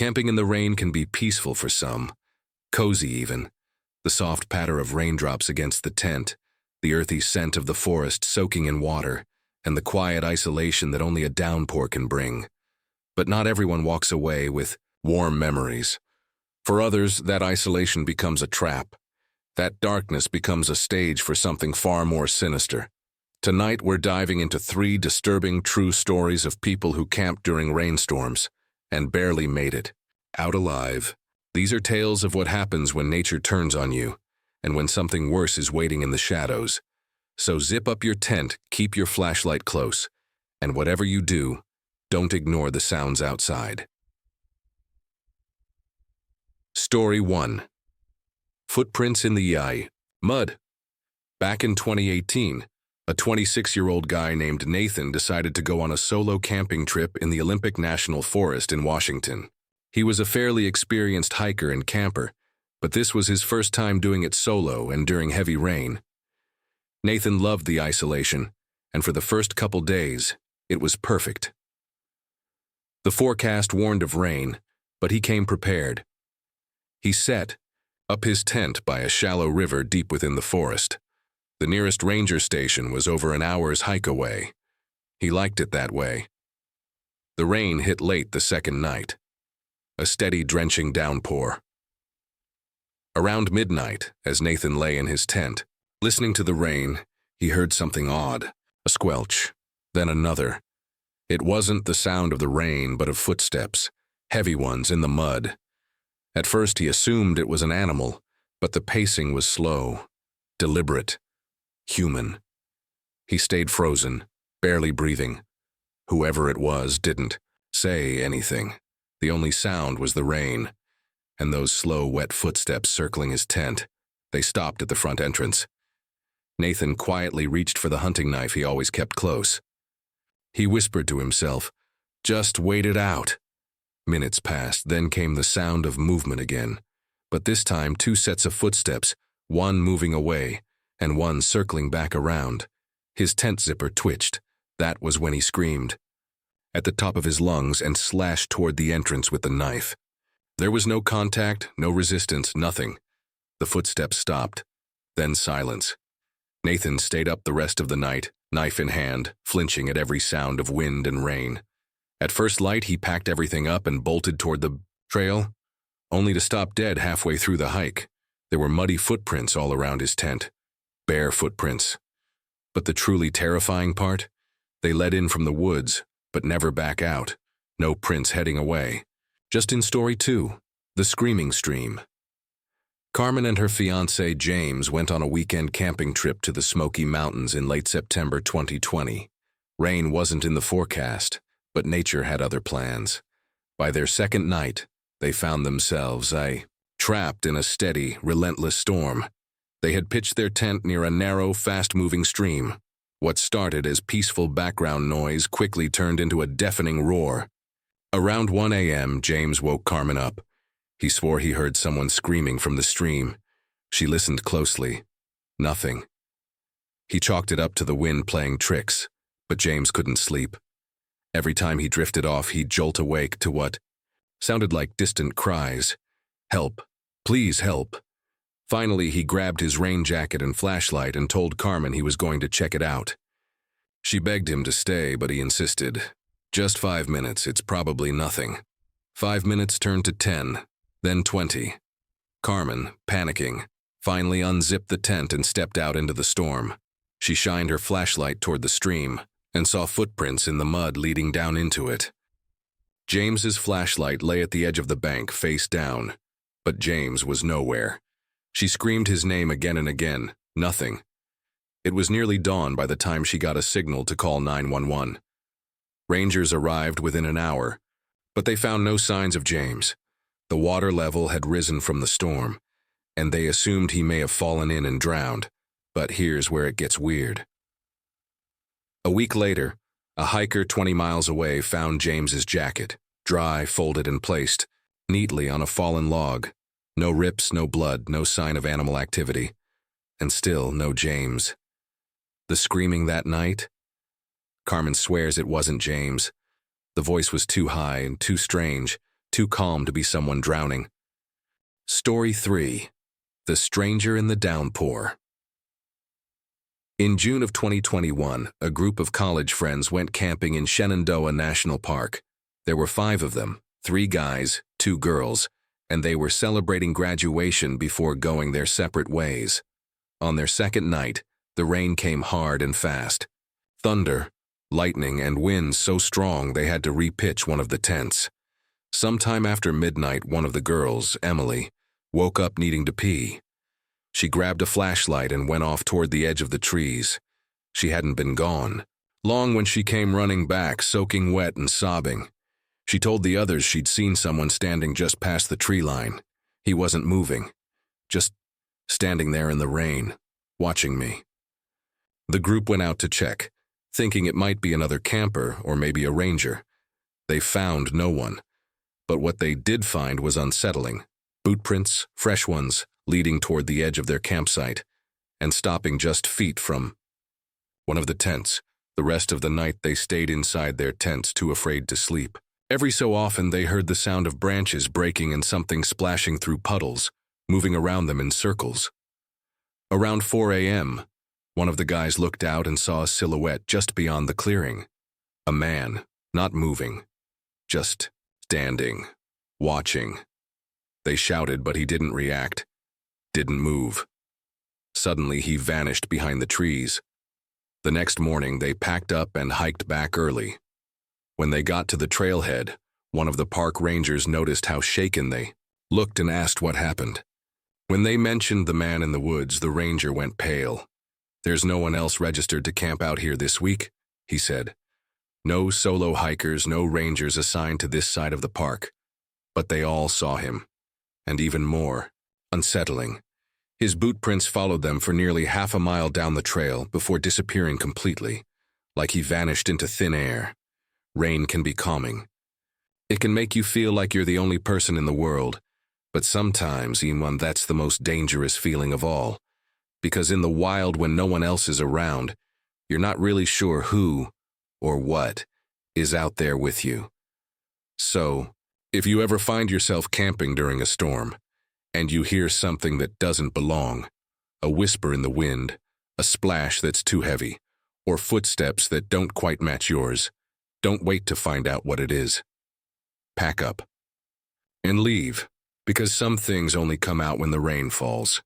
Camping in the rain can be peaceful for some, cozy even. The soft patter of raindrops against the tent, the earthy scent of the forest soaking in water, and the quiet isolation that only a downpour can bring. But not everyone walks away with warm memories. For others, that isolation becomes a trap. That darkness becomes a stage for something far more sinister. Tonight, we're diving into 3 disturbing true stories of people who camped during rainstorms and barely made it out alive. These are tales of what happens when nature turns on you and when something worse is waiting in the shadows. So zip up your tent, keep your flashlight close, and whatever you do, don't ignore the sounds outside. Story 1. Footprints in the mud. Back in 2018, a 26-year-old guy named Nathan decided to go on a solo camping trip in the Olympic National Forest in Washington. He was a fairly experienced hiker and camper, but this was his first time doing it solo and during heavy rain. Nathan loved the isolation, and for the first couple days, it was perfect. The forecast warned of rain, but he came prepared. He set up his tent by a shallow river deep within the forest. The nearest ranger station was over an hour's hike away. He liked it that way. The rain hit late the second night, a steady drenching downpour. Around midnight, as Nathan lay in his tent, listening to the rain, he heard something odd, a squelch, then another. It wasn't the sound of the rain, but of footsteps, heavy ones in the mud. At first he assumed it was an animal, but the pacing was slow, deliberate, human. He stayed frozen, barely breathing. Whoever it was didn't say anything. The only sound was the rain, and those slow, wet footsteps circling his tent. They stopped at the front entrance. Nathan quietly reached for the hunting knife he always kept close. He whispered to himself, "Just wait it out." Minutes passed, then came the sound of movement again. But this time 2 sets of footsteps, one moving away, and one circling back around. His tent zipper twitched. That was when he screamed at the top of his lungs and slashed toward the entrance with the knife. There was no contact, no resistance, nothing. The footsteps stopped, then silence. Nathan stayed up the rest of the night, knife in hand, flinching at every sound of wind and rain. At first light, he packed everything up and bolted toward the trail, only to stop dead halfway through the hike. There were muddy footprints all around his tent, bare footprints. But the truly terrifying part? They led in from the woods, but never back out. No prints heading away. Just in story 2, the screaming stream. Carmen and her fiancé James went on a weekend camping trip to the Smoky Mountains in late September 2020. Rain wasn't in the forecast, but nature had other plans. By their second night, they found themselves trapped in a steady, relentless storm. They had pitched their tent near a narrow, fast-moving stream. What started as peaceful background noise quickly turned into a deafening roar. Around 1 a.m., James woke Carmen up. He swore he heard someone screaming from the stream. She listened closely. Nothing. He chalked it up to the wind playing tricks, but James couldn't sleep. Every time he drifted off, he'd jolt awake to what sounded like distant cries. "Help! Please help!" Finally, he grabbed his rain jacket and flashlight and told Carmen he was going to check it out. She begged him to stay, but he insisted. "Just 5 minutes, it's probably nothing." 5 minutes turned to 10, then 20. Carmen, panicking, finally unzipped the tent and stepped out into the storm. She shined her flashlight toward the stream and saw footprints in the mud leading down into it. James's flashlight lay at the edge of the bank, face down, but James was nowhere. She screamed his name again and again. Nothing. It was nearly dawn by the time she got a signal to call 911. Rangers arrived within an hour, but they found no signs of James. The water level had risen from the storm, and they assumed he may have fallen in and drowned. But here's where it gets weird. A week later, a hiker 20 miles away found James's jacket, dry, folded and placed neatly on a fallen log. No rips, no blood, no sign of animal activity. And still no James. The screaming that night? Carmen swears it wasn't James. The voice was too high and too strange, too calm to be someone drowning. Story 3. The Stranger in the Downpour. In June of 2021, a group of college friends went camping in Shenandoah National Park. There were 5 of them, 3 guys, 2 girls, and they were celebrating graduation before going their separate ways. On their second night, the rain came hard and fast. Thunder, lightning, and winds so strong they had to repitch one of the tents. Sometime after midnight, one of the girls, Emily, woke up needing to pee. She grabbed a flashlight and went off toward the edge of the trees. She hadn't been gone long when she came running back, soaking wet and sobbing. She told the others she'd seen someone standing just past the tree line. He wasn't moving, just standing there in the rain, watching me. The group went out to check, thinking it might be another camper or maybe a ranger. They found no one, but what they did find was unsettling. Boot prints, fresh ones, leading toward the edge of their campsite, and stopping just feet from one of the tents. The rest of the night they stayed inside their tents, too afraid to sleep. Every so often they heard the sound of branches breaking and something splashing through puddles, moving around them in circles. Around 4 a.m., one of the guys looked out and saw a silhouette just beyond the clearing. A man, not moving, just standing, watching. They shouted, but he didn't react, didn't move. Suddenly, he vanished behind the trees. The next morning, they packed up and hiked back early. When they got to the trailhead, one of the park rangers noticed how shaken they looked and asked what happened. When they mentioned the man in the woods, the ranger went pale. "There's no one else registered to camp out here this week," he said. "No solo hikers, no rangers assigned to this side of the park." But they all saw him. And even more unsettling, his boot prints followed them for nearly half a mile down the trail before disappearing completely, like he vanished into thin air. Rain can be calming. It can make you feel like you're the only person in the world, but sometimes, even that's the most dangerous feeling of all. Because in the wild, when no one else is around, you're not really sure who or what is out there with you. So, if you ever find yourself camping during a storm, and you hear something that doesn't belong, a whisper in the wind, a splash that's too heavy, or footsteps that don't quite match yours, don't wait to find out what it is. Pack up and leave, because some things only come out when the rain falls.